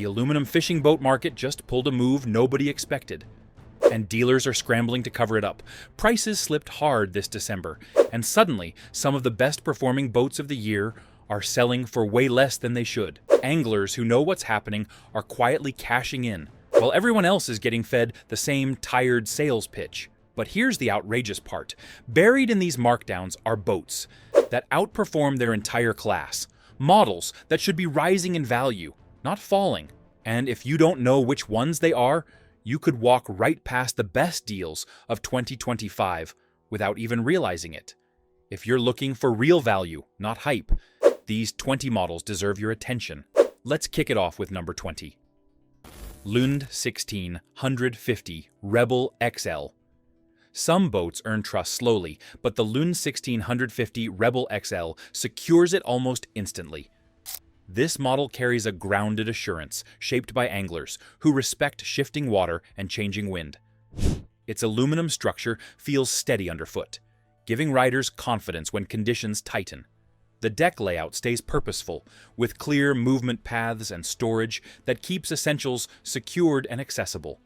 The aluminum fishing boat market just pulled a move nobody expected, and dealers are scrambling to cover it up. Prices slipped hard this December, and suddenly some of the best performing boats of the year are selling for way less than they should. Anglers who know what's happening are quietly cashing in, while everyone else is getting fed the same tired sales pitch. But here's the outrageous part. Buried in these markdowns are boats that outperform their entire class. Models that should be rising in value, not falling. And if you don't know which ones they are, you could walk right past the best deals of 2025 without even realizing it. If you're looking for real value, not hype, these 20 models deserve your attention. Let's kick it off with number 20. Lund 1650 Rebel XL. Some boats earn trust slowly, but the Lund 1650 Rebel XL secures it almost instantly. This model carries a grounded assurance shaped by anglers who respect shifting water and changing wind. Its aluminum structure feels steady underfoot, giving riders confidence when conditions tighten. The deck layout stays purposeful, with clear movement paths and storage that keeps essentials secured and accessible.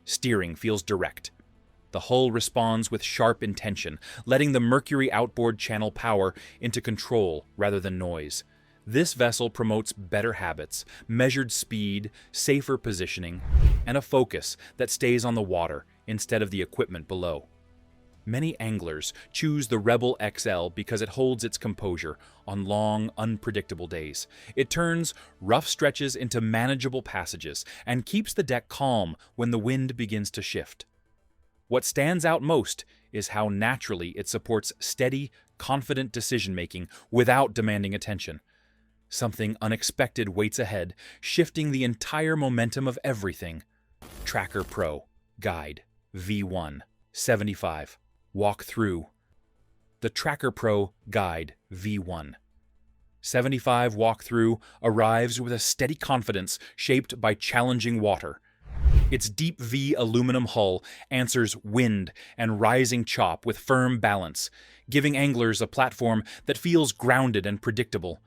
Steering feels direct. The hull responds with sharp intention, letting the Mercury outboard channel power into control rather than noise. This vessel promotes better habits, measured speed, safer positioning, and a focus that stays on the water instead of the equipment below. Many anglers choose the Rebel XL because it holds its composure on long, unpredictable days. It turns rough stretches into manageable passages and keeps the deck calm when the wind begins to shift. What stands out most is how naturally it supports steady, confident decision-making without demanding attention. Something unexpected waits ahead, shifting the entire momentum of everything. Tracker Pro Guide V175 Walk Through. The Tracker Pro Guide V175 Walk Through arrives with a steady confidence shaped by challenging water. Its deep V aluminum hull answers wind and rising chop with firm balance, giving anglers a platform that feels grounded and predictable.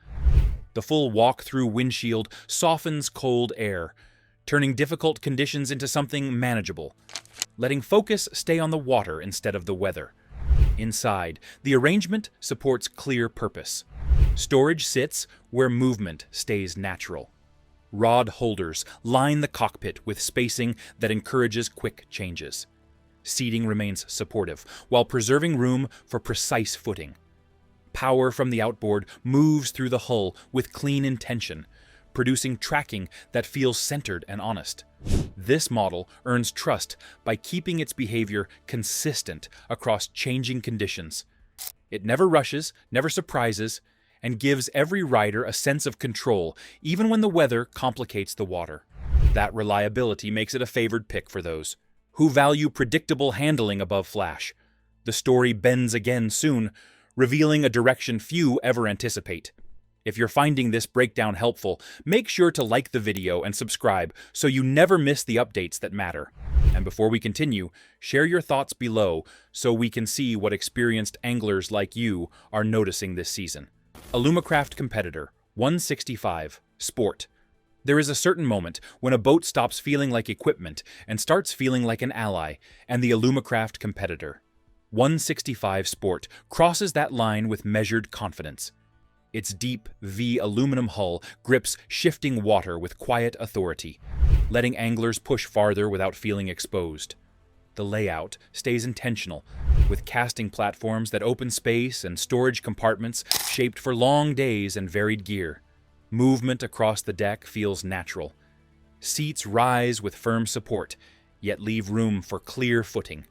The full walk-through windshield softens cold air, turning difficult conditions into something manageable, letting focus stay on the water instead of the weather. Inside, the arrangement supports clear purpose. Storage sits where movement stays natural. Rod holders line the cockpit with spacing that encourages quick changes. Seating remains supportive, while preserving room for precise footing. Power from the outboard moves through the hull with clean intention, producing tracking that feels centered and honest. This model earns trust by keeping its behavior consistent across changing conditions. It never rushes, never surprises, and gives every rider a sense of control, even when the weather complicates the water. That reliability makes it a favored pick for those who value predictable handling above flash. The story bends again soon, revealing a direction few ever anticipate. If you're finding this breakdown helpful, make sure to like the video and subscribe so you never miss the updates that matter. And before we continue, share your thoughts below so we can see what experienced anglers like you are noticing this season. Alumacraft Competitor 165 Sport. There is a certain moment when a boat stops feeling like equipment and starts feeling like an ally, and the Alumacraft Competitor 165 Sport crosses that line with measured confidence. Its deep V aluminum hull grips shifting water with quiet authority, letting anglers push farther without feeling exposed. The layout stays intentional, with casting platforms that open space and storage compartments shaped for long days and varied gear. Movement across the deck feels natural. Seats rise with firm support, yet leave room for clear footing.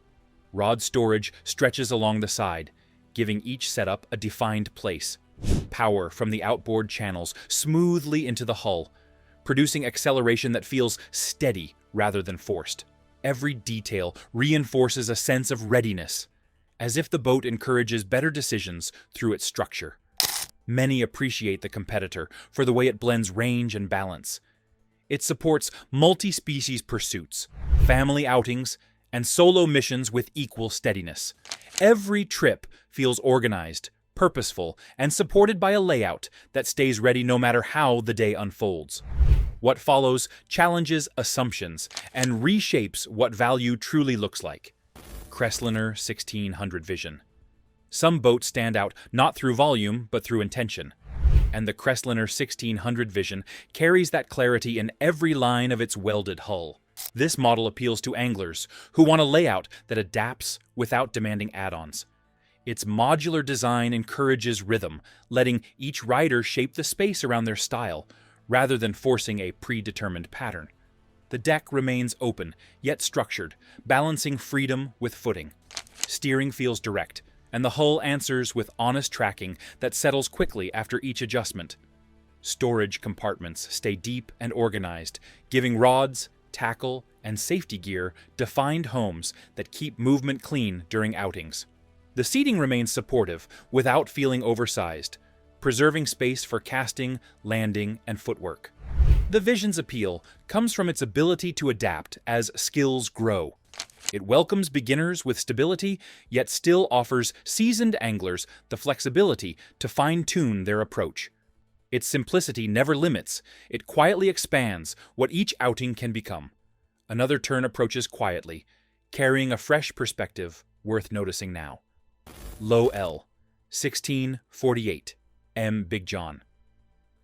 Rod storage stretches along the side, giving each setup a defined place. Power from the outboard channels smoothly into the hull, producing acceleration that feels steady rather than forced. Every detail reinforces a sense of readiness, as if the boat encourages better decisions through its structure. Many appreciate the Competitor for the way it blends range and balance. It supports multi-species pursuits, family outings, and solo missions with equal steadiness. Every trip feels organized, purposeful, and supported by a layout that stays ready no matter how the day unfolds. What follows challenges assumptions and reshapes what value truly looks like. Crestliner 1600 Vision. Some boats stand out not through volume, but through intention. And the Crestliner 1600 Vision carries that clarity in every line of its welded hull. This model appeals to anglers who want a layout that adapts without demanding add-ons. Its modular design encourages rhythm, letting each rider shape the space around their style, rather than forcing a predetermined pattern. The deck remains open, yet structured, balancing freedom with footing. Steering feels direct, and the hull answers with honest tracking that settles quickly after each adjustment. Storage compartments stay deep and organized, giving rods, tackle, and safety gear defined homes that keep movement clean during outings. The seating remains supportive without feeling oversized, preserving space for casting, landing, and footwork. The Vision's appeal comes from its ability to adapt as skills grow. It welcomes beginners with stability, yet still offers seasoned anglers the flexibility to fine-tune their approach. Its simplicity never limits, it quietly expands what each outing can become. Another turn approaches quietly, carrying a fresh perspective worth noticing now. Lowe L1648M Big Jon.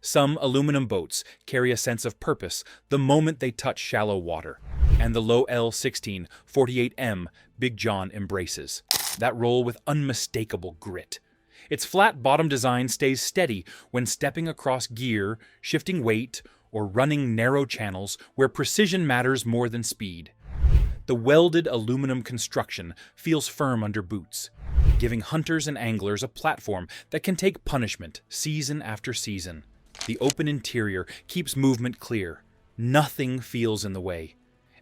Some aluminum boats carry a sense of purpose the moment they touch shallow water, and the Lowe L1648M Big Jon embraces that role with unmistakable grit. Its flat bottom design stays steady when stepping across gear, shifting weight, or running narrow channels where precision matters more than speed. The welded aluminum construction feels firm under boots, giving hunters and anglers a platform that can take punishment season after season. The open interior keeps movement clear. Nothing feels in the way.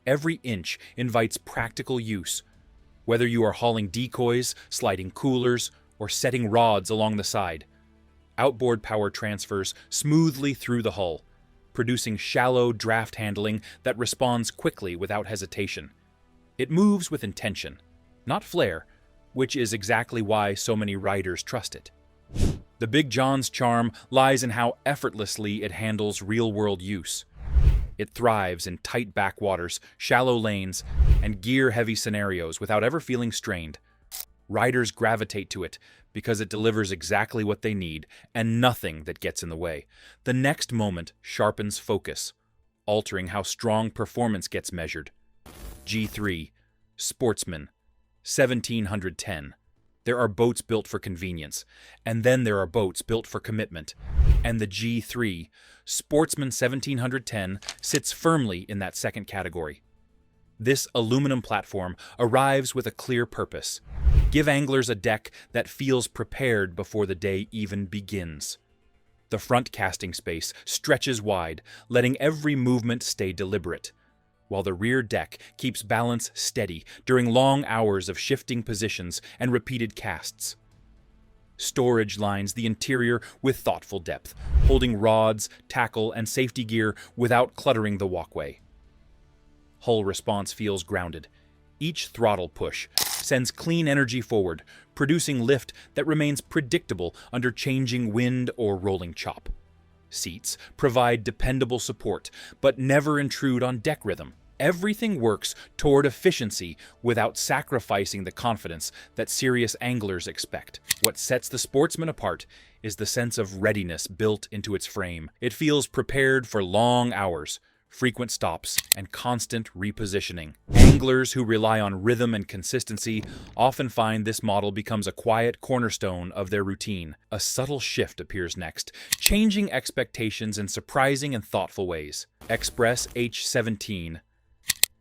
Every inch invites practical use. Whether you are hauling decoys, sliding coolers, or setting rods along the side, outboard power transfers smoothly through the hull, producing shallow draft handling that responds quickly without hesitation. It moves with intention, not flair, which is exactly why so many riders trust it. The Big Jon's charm lies in how effortlessly it handles real-world use. It thrives in tight backwaters, shallow lanes, and gear-heavy scenarios without ever feeling strained. Riders gravitate to it because it delivers exactly what they need and nothing that gets in the way. The next moment sharpens focus, altering how strong performance gets measured. G3, Sportsman, 1710. There are boats built for convenience, and then there are boats built for commitment. And the G3, Sportsman 1710, sits firmly in that second category. This aluminum platform arrives with a clear purpose. Give anglers a deck that feels prepared before the day even begins. The front casting space stretches wide, letting every movement stay deliberate, while the rear deck keeps balance steady during long hours of shifting positions and repeated casts. Storage lines the interior with thoughtful depth, holding rods, tackle, and safety gear without cluttering the walkway. Hull response feels grounded. Each throttle push sends clean energy forward, producing lift that remains predictable under changing wind or rolling chop. Seats provide dependable support, but never intrude on deck rhythm. Everything works toward efficiency without sacrificing the confidence that serious anglers expect. What sets the Sportsman apart is the sense of readiness built into its frame. It feels prepared for long hours, frequent stops, and constant repositioning. Anglers who rely on rhythm and consistency often find this model becomes a quiet cornerstone of their routine. A subtle shift appears next, changing expectations in surprising and thoughtful ways. Xpress H17.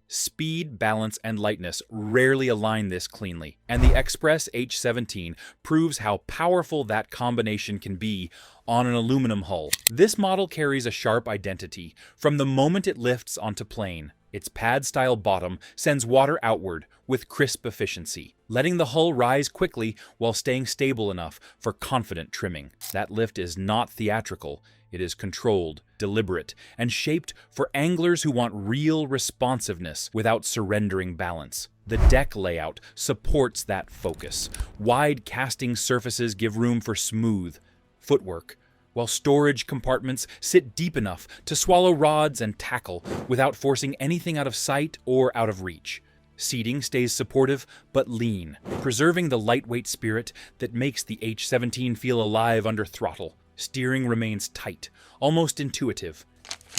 Speed, balance, and lightness rarely align this cleanly, and the Xpress H17 proves how powerful that combination can be on an aluminum hull. This model carries a sharp identity from the moment it lifts onto plane. Its pad-style bottom sends water outward with crisp efficiency, letting the hull rise quickly while staying stable enough for confident trimming. That lift is not theatrical. It is controlled, deliberate, and shaped for anglers who want real responsiveness without surrendering balance. The deck layout supports that focus. Wide casting surfaces give room for smooth footwork, while storage compartments sit deep enough to swallow rods and tackle without forcing anything out of sight or out of reach. Seating stays supportive but lean, preserving the lightweight spirit that makes the H17 feel alive under throttle. Steering remains tight, almost intuitive,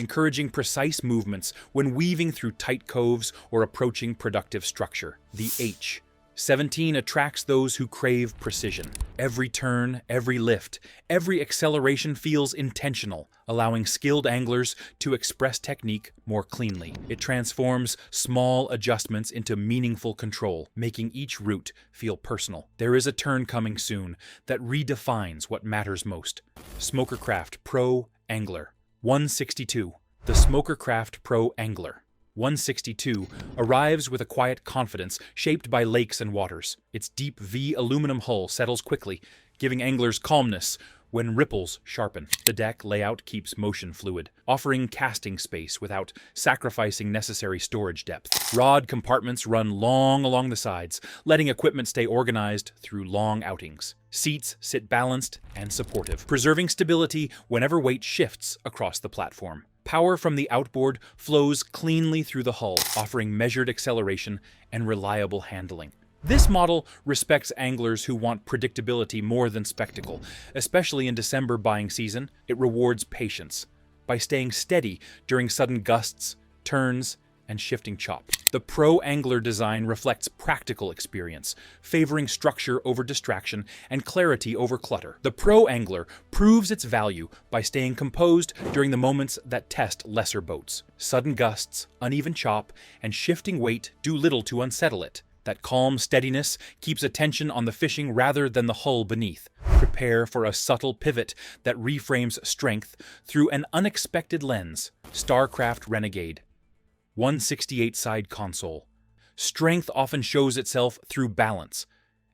encouraging precise movements when weaving through tight coves or approaching productive structure. The H17 attracts those who crave precision. Every turn, every lift, every acceleration feels intentional, allowing skilled anglers to express technique more cleanly. It transforms small adjustments into meaningful control, making each route feel personal. There is a turn coming soon that redefines what matters most. Smokercraft Pro Angler 162. The Smokercraft Pro Angler 162 arrives with a quiet confidence shaped by lakes and waters. Its deep V aluminum hull settles quickly, giving anglers calmness when ripples sharpen. The deck layout keeps motion fluid, offering casting space without sacrificing necessary storage depth. Rod compartments run long along the sides, letting equipment stay organized through long outings. Seats sit balanced and supportive, preserving stability whenever weight shifts across the platform. Power from the outboard flows cleanly through the hull, offering measured acceleration and reliable handling. This model respects anglers who want predictability more than spectacle. Especially in December buying season, it rewards patience by staying steady during sudden gusts, turns, and shifting chop. The Pro Angler design reflects practical experience, favoring structure over distraction and clarity over clutter. The Pro Angler proves its value by staying composed during the moments that test lesser boats. Sudden gusts, uneven chop, and shifting weight do little to unsettle it. That calm steadiness keeps attention on the fishing rather than the hull beneath. Prepare for a subtle pivot that reframes strength through an unexpected lens. Starcraft Renegade 168 side console. Strength often shows itself through balance,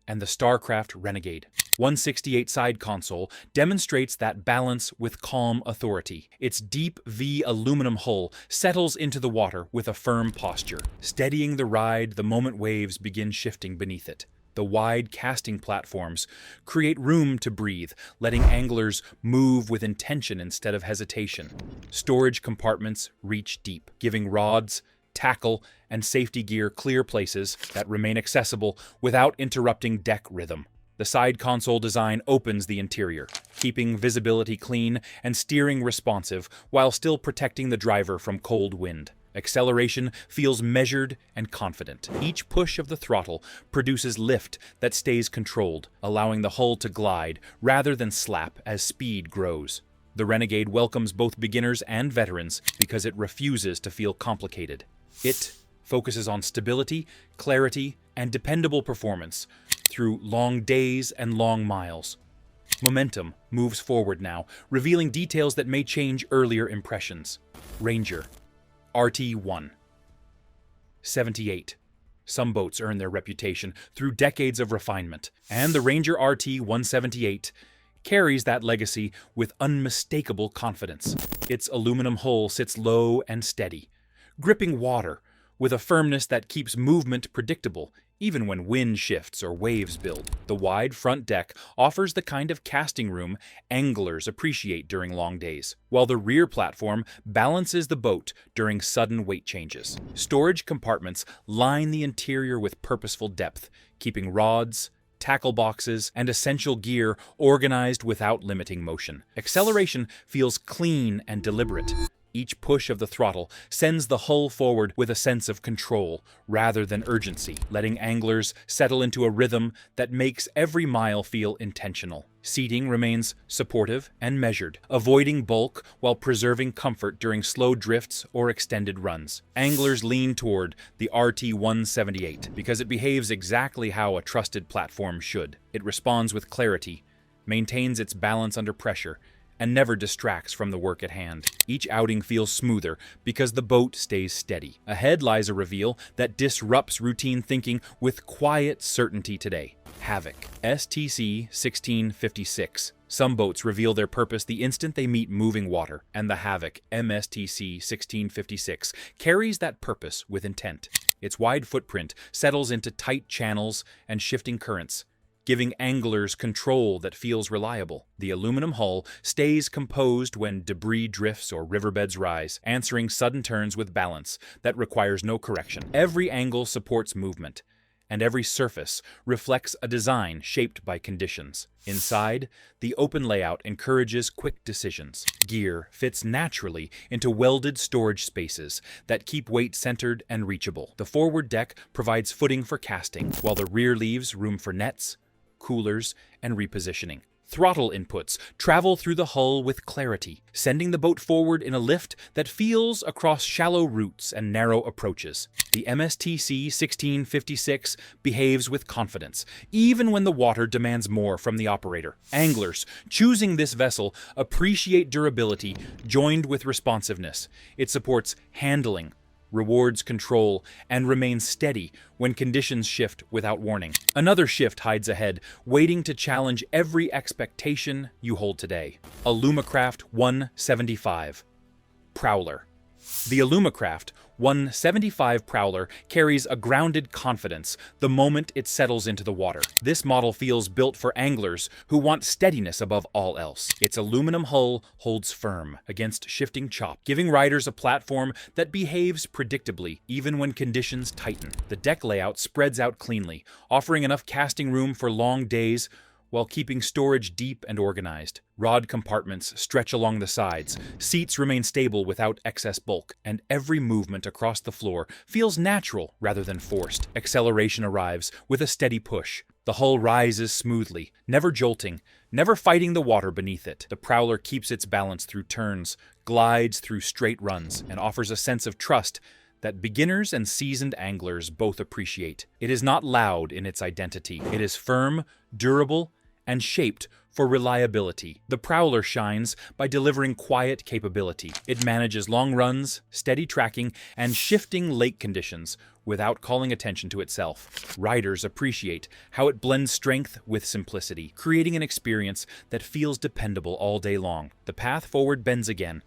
and the Starcraft Renegade 168 side console demonstrates that balance with calm authority. Its deep V aluminum hull settles into the water with a firm posture, steadying the ride the moment waves begin shifting beneath it. The wide casting platforms create room to breathe, letting anglers move with intention instead of hesitation. Storage compartments reach deep, giving rods, tackle, and safety gear clear places that remain accessible without interrupting deck rhythm. The side console design opens the interior, keeping visibility clean and steering responsive while still protecting the driver from cold wind. Acceleration feels measured and confident. Each push of the throttle produces lift that stays controlled, allowing the hull to glide rather than slap as speed grows. The Renegade welcomes both beginners and veterans because it refuses to feel complicated. It focuses on stability, clarity, and dependable performance through long days and long miles. Momentum moves forward now, revealing details that may change earlier impressions. Ranger RT1 78. Some boats earn their reputation through decades of refinement, and the Ranger RT178 carries that legacy with unmistakable confidence. Its aluminum hull sits low and steady, gripping water with a firmness that keeps movement predictable, even when wind shifts or waves build. The wide front deck offers the kind of casting room anglers appreciate during long days, while the rear platform balances the boat during sudden weight changes. Storage compartments line the interior with purposeful depth, keeping rods, tackle boxes, and essential gear organized without limiting motion. Acceleration feels clean and deliberate. Each push of the throttle sends the hull forward with a sense of control rather than urgency, letting anglers settle into a rhythm that makes every mile feel intentional. Seating remains supportive and measured, avoiding bulk while preserving comfort during slow drifts or extended runs. Anglers lean toward the RT178 because it behaves exactly how a trusted platform should. It responds with clarity, maintains its balance under pressure, and never distracts from the work at hand. Each outing feels smoother because the boat stays steady. Ahead lies a reveal that disrupts routine thinking with quiet certainty today. Havoc MSTC1656. Some boats reveal their purpose the instant they meet moving water, and the Havoc MSTC1656 carries that purpose with intent. Its wide footprint settles into tight channels and shifting currents, giving anglers control that feels reliable. The aluminum hull stays composed when debris drifts or riverbeds rise, answering sudden turns with balance that requires no correction. Every angle supports movement, and every surface reflects a design shaped by conditions. Inside, the open layout encourages quick decisions. Gear fits naturally into welded storage spaces that keep weight centered and reachable. The forward deck provides footing for casting, while the rear leaves room for nets, coolers, and repositioning. Throttle inputs travel through the hull with clarity, sending the boat forward in a lift that feels across shallow routes and narrow approaches. The MSTC1656 behaves with confidence, even when the water demands more from the operator. Anglers choosing this vessel appreciate durability joined with responsiveness. It supports handling, rewards control, and remains steady when conditions shift without warning. Another shift hides ahead, waiting to challenge every expectation you hold today. Alumacraft 175 Prowler. The Alumacraft 175 Prowler carries a grounded confidence the moment it settles into the water. This model feels built for anglers who want steadiness above all else. Its aluminum hull holds firm against shifting chop, giving riders a platform that behaves predictably even when conditions tighten. The deck layout spreads out cleanly, offering enough casting room for long days while keeping storage deep and organized. Rod compartments stretch along the sides, seats remain stable without excess bulk, and every movement across the floor feels natural rather than forced. Acceleration arrives with a steady push. The hull rises smoothly, never jolting, never fighting the water beneath it. The Prowler keeps its balance through turns, glides through straight runs, and offers a sense of trust that beginners and seasoned anglers both appreciate. It is not loud in its identity. It is firm, durable, and shaped for reliability. The Prowler shines by delivering quiet capability. It manages long runs, steady tracking, and shifting lake conditions without calling attention to itself. Riders appreciate how it blends strength with simplicity, creating an experience that feels dependable all day long. The path forward bends again,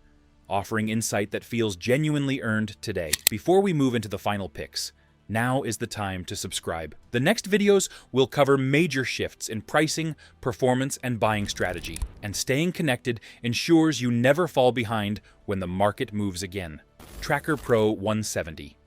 offering insight that feels genuinely earned today. Before we move into the final picks, now is the time to subscribe. The next videos will cover major shifts in pricing, performance, and buying strategy, and staying connected ensures you never fall behind when the market moves again. Tracker Pro 170.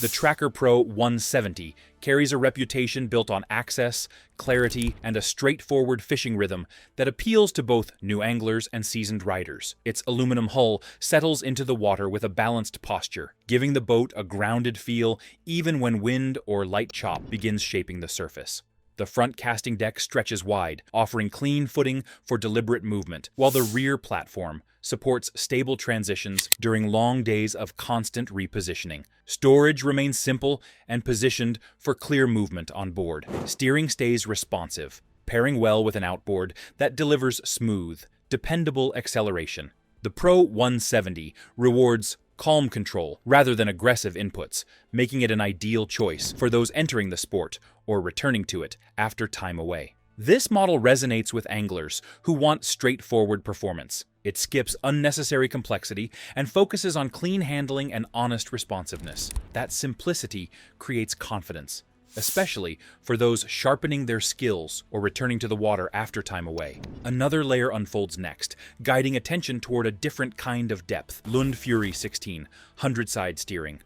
The Tracker Pro 170 carries a reputation built on access, clarity, and a straightforward fishing rhythm that appeals to both new anglers and seasoned riders. Its aluminum hull settles into the water with a balanced posture, giving the boat a grounded feel even when wind or light chop begins shaping the surface. The front casting deck stretches wide, offering clean footing for deliberate movement, while the rear platform supports stable transitions during long days of constant repositioning. Storage remains simple and positioned for clear movement on board. Steering stays responsive, pairing well with an outboard that delivers smooth, dependable acceleration. The Pro 170 rewards calm control rather than aggressive inputs, making it an ideal choice for those entering the sport or returning to it after time away. This model resonates with anglers who want straightforward performance. It skips unnecessary complexity and focuses on clean handling and honest responsiveness. That simplicity creates confidence, especially for those sharpening their skills or returning to the water after time away. Another layer unfolds next, guiding attention toward a different kind of depth. Lund Fury 16, 100-side steering.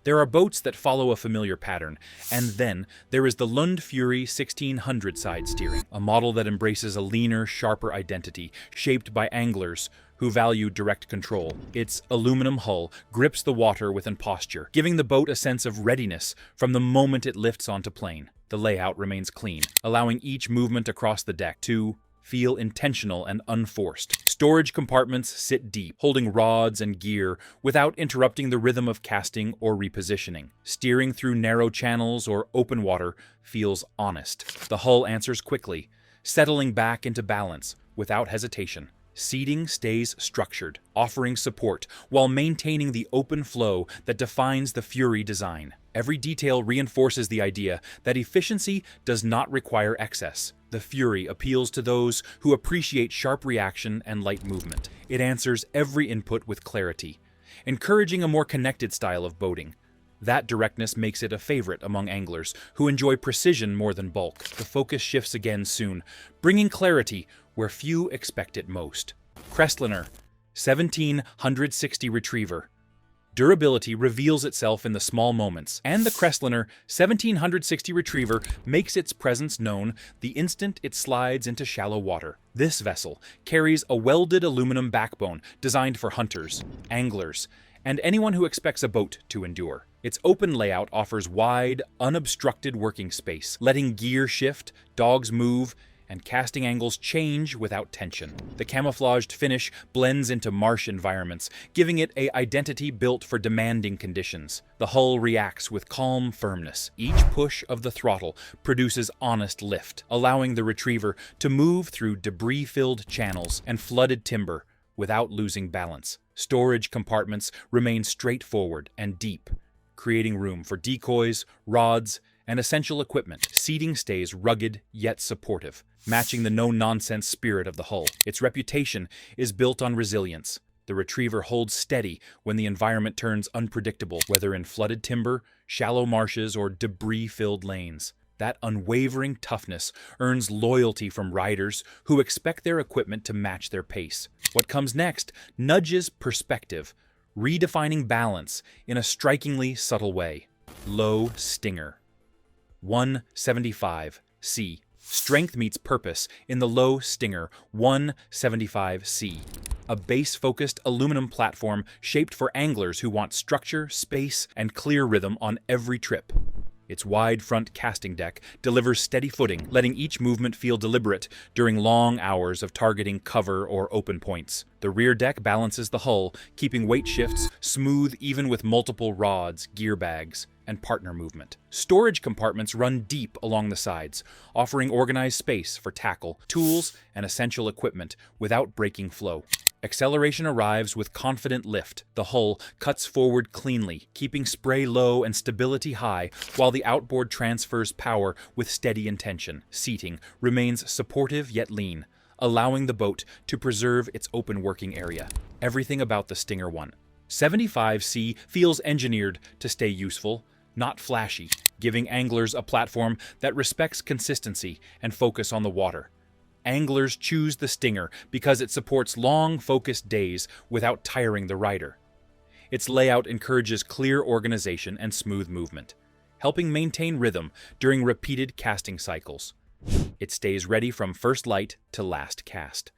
There are boats that follow a familiar pattern, and then there is the Lund Fury 1600-side steering, a model that embraces a leaner, sharper identity shaped by anglers who value direct control. Its aluminum hull grips the water with posture, giving the boat a sense of readiness from the moment it lifts onto plane. The layout remains clean, allowing each movement across the deck to feel intentional and unforced. Storage compartments sit deep, holding rods and gear without interrupting the rhythm of casting or repositioning. Steering through narrow channels or open water feels honest. The hull answers quickly, settling back into balance without hesitation. Seating stays structured, offering support while maintaining the open flow that defines the Fury design. Every detail reinforces the idea that efficiency does not require excess. The Fury appeals to those who appreciate sharp reaction and light movement. It answers every input with clarity, encouraging a more connected style of boating. That directness makes it a favorite among anglers who enjoy precision more than bulk. The focus shifts again soon, bringing clarity where few expect it most. Crestliner 1760 Retriever. Durability reveals itself in the small moments, and the Crestliner 1760 Retriever makes its presence known the instant it slides into shallow water. This vessel carries a welded aluminum backbone designed for hunters, anglers, and anyone who expects a boat to endure. Its open layout offers wide, unobstructed working space, letting gear shift, dogs move, and casting angles change without tension. The camouflaged finish blends into marsh environments, giving it an identity built for demanding conditions. The hull reacts with calm firmness. Each push of the throttle produces honest lift, allowing the Retriever to move through debris-filled channels and flooded timber without losing balance. Storage compartments remain straightforward and deep, creating room for decoys, rods, and essential equipment. Seating stays rugged yet supportive, matching the no-nonsense spirit of the hull. Its reputation is built on resilience. The Retriever holds steady when the environment turns unpredictable, whether in flooded timber, shallow marshes, or debris-filled lanes. That unwavering toughness earns loyalty from riders who expect their equipment to match their pace. What comes next nudges perspective, redefining balance in a strikingly subtle way. Lowe Stinger 175C. Strength meets purpose in the Lowe Stinger 175C, a base-focused aluminum platform shaped for anglers who want structure, space, and clear rhythm on every trip. Its wide front casting deck delivers steady footing, letting each movement feel deliberate during long hours of targeting cover or open points. The rear deck balances the hull, keeping weight shifts smooth even with multiple rods, gear bags, and partner movement. Storage compartments run deep along the sides, offering organized space for tackle, tools, and essential equipment without breaking flow. Acceleration arrives with confident lift. The hull cuts forward cleanly, keeping spray low and stability high, while the outboard transfers power with steady intention. Seating remains supportive yet lean, allowing the boat to preserve its open working area. Everything about the Stinger 175C feels engineered to stay useful, not flashy, giving anglers a platform that respects consistency and focus on the water. Anglers choose the Stinger because it supports long, focused days without tiring the rider. Its layout encourages clear organization and smooth movement, helping maintain rhythm during repeated casting cycles. It stays ready from first light to last cast.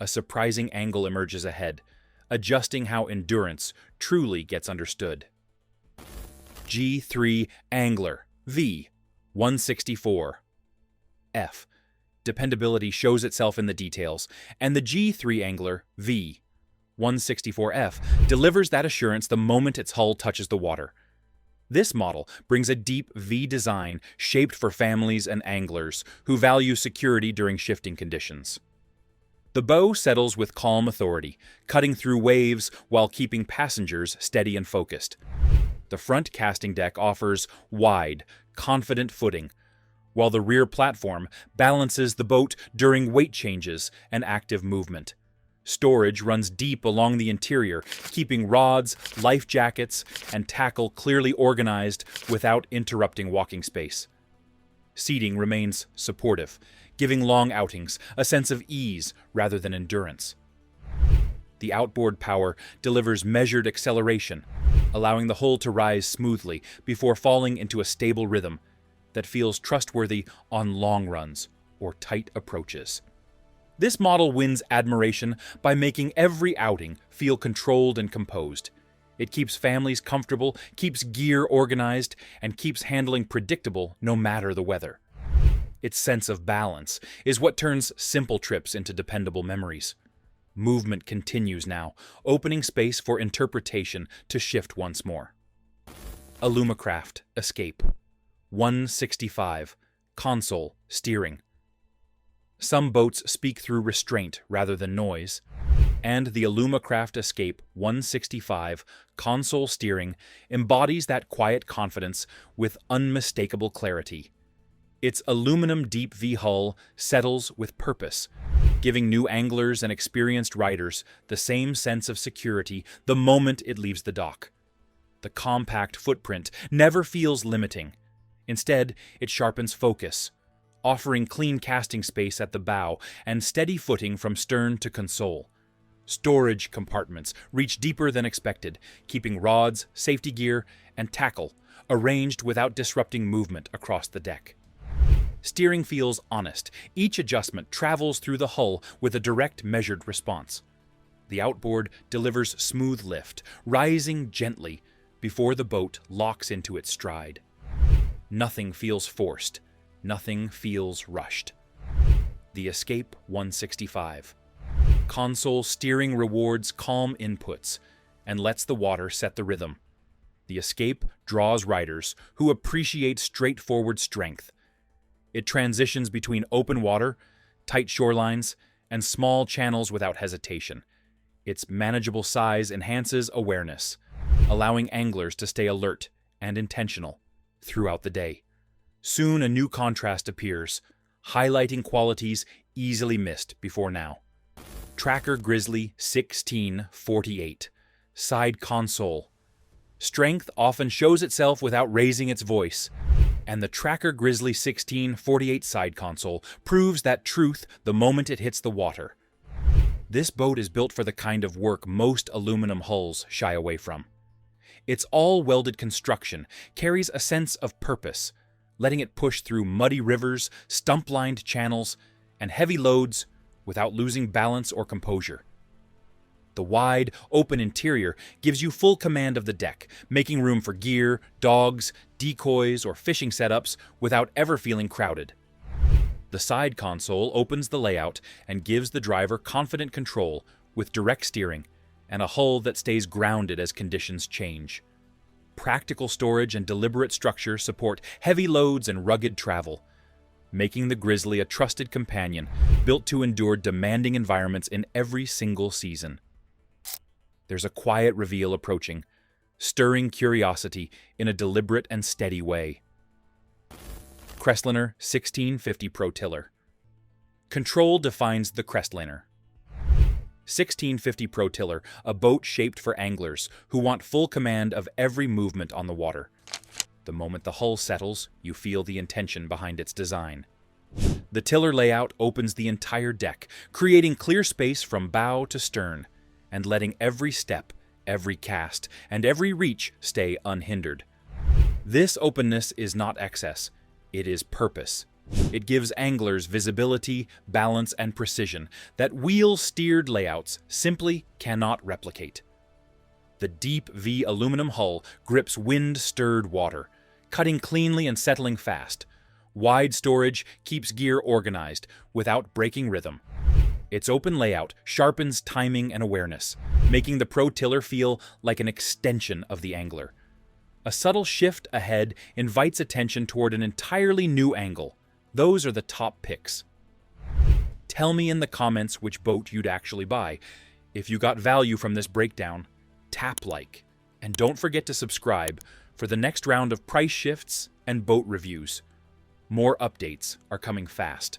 A surprising angle emerges ahead, adjusting how endurance truly gets understood. G3 Angler V164F. Dependability shows itself in the details, and the G3 Angler V164F delivers that assurance the moment its hull touches the water. This model brings a deep V design shaped for families and anglers who value security during shifting conditions. The bow settles with calm authority, cutting through waves while keeping passengers steady and focused. The front casting deck offers wide, confident footing, while the rear platform balances the boat during weight changes and active movement. Storage runs deep along the interior, keeping rods, life jackets, and tackle clearly organized without interrupting walking space. Seating remains supportive, giving long outings a sense of ease rather than endurance. The outboard power delivers measured acceleration, allowing the hull to rise smoothly before falling into a stable rhythm that feels trustworthy on long runs or tight approaches. This model wins admiration by making every outing feel controlled and composed. It keeps families comfortable, keeps gear organized, and keeps handling predictable no matter the weather. Its sense of balance is what turns simple trips into dependable memories. Movement continues now, opening space for interpretation to shift once more. Alumacraft Escape 165 Console Steering. Some boats speak through restraint rather than noise, and the Alumacraft Escape 165 Console Steering embodies that quiet confidence with unmistakable clarity. Its aluminum deep V hull settles with purpose, giving new anglers and experienced riders the same sense of security the moment it leaves the dock. The compact footprint never feels limiting. Instead, it sharpens focus, offering clean casting space at the bow and steady footing from stern to console. Storage compartments reach deeper than expected, keeping rods, safety gear, and tackle arranged without disrupting movement across the deck. Steering feels honest. Each adjustment travels through the hull with a direct, measured response. The outboard delivers smooth lift, rising gently before the boat locks into its stride. Nothing feels forced. Nothing feels rushed. The Escape 165. Console steering rewards calm inputs and lets the water set the rhythm. The Escape draws riders who appreciate straightforward strength. It transitions between open water, tight shorelines, and small channels without hesitation. Its manageable size enhances awareness, allowing anglers to stay alert and intentional throughout the day. Soon a new contrast appears, highlighting qualities easily missed before now. Tracker Grizzly 1648. Side console. Strength often shows itself without raising its voice, and the Tracker Grizzly 1648 side console proves that truth the moment it hits the water. This boat is built for the kind of work most aluminum hulls shy away from. Its all-welded construction carries a sense of purpose, letting it push through muddy rivers, stump-lined channels, and heavy loads without losing balance or composure. The wide, open interior gives you full command of the deck, making room for gear, dogs, decoys, or fishing setups without ever feeling crowded. The side console opens the layout and gives the driver confident control with direct steering and a hull that stays grounded as conditions change. Practical storage and deliberate structure support heavy loads and rugged travel, making the Grizzly a trusted companion built to endure demanding environments in every single season. There's a quiet reveal approaching, stirring curiosity in a deliberate and steady way. Crestliner 1650 Pro Tiller. Control defines the Crestliner. 1650 Pro Tiller, a boat shaped for anglers who want full command of every movement on the water. The moment the hull settles, you feel the intention behind its design. The tiller layout opens the entire deck, creating clear space from bow to stern, and letting every step, every cast, and every reach stay unhindered. This openness is not excess, it is purpose. It gives anglers visibility, balance, and precision that wheel-steered layouts simply cannot replicate. The deep V aluminum hull grips wind-stirred water, cutting cleanly and settling fast. Wide storage keeps gear organized without breaking rhythm. Its open layout sharpens timing and awareness, making the Pro Tiller feel like an extension of the angler. A subtle shift ahead invites attention toward an entirely new angle. Those are the top picks. Tell me in the comments which boat you'd actually buy. If you got value from this breakdown, tap like. And don't forget to subscribe for the next round of price shifts and boat reviews. More updates are coming fast.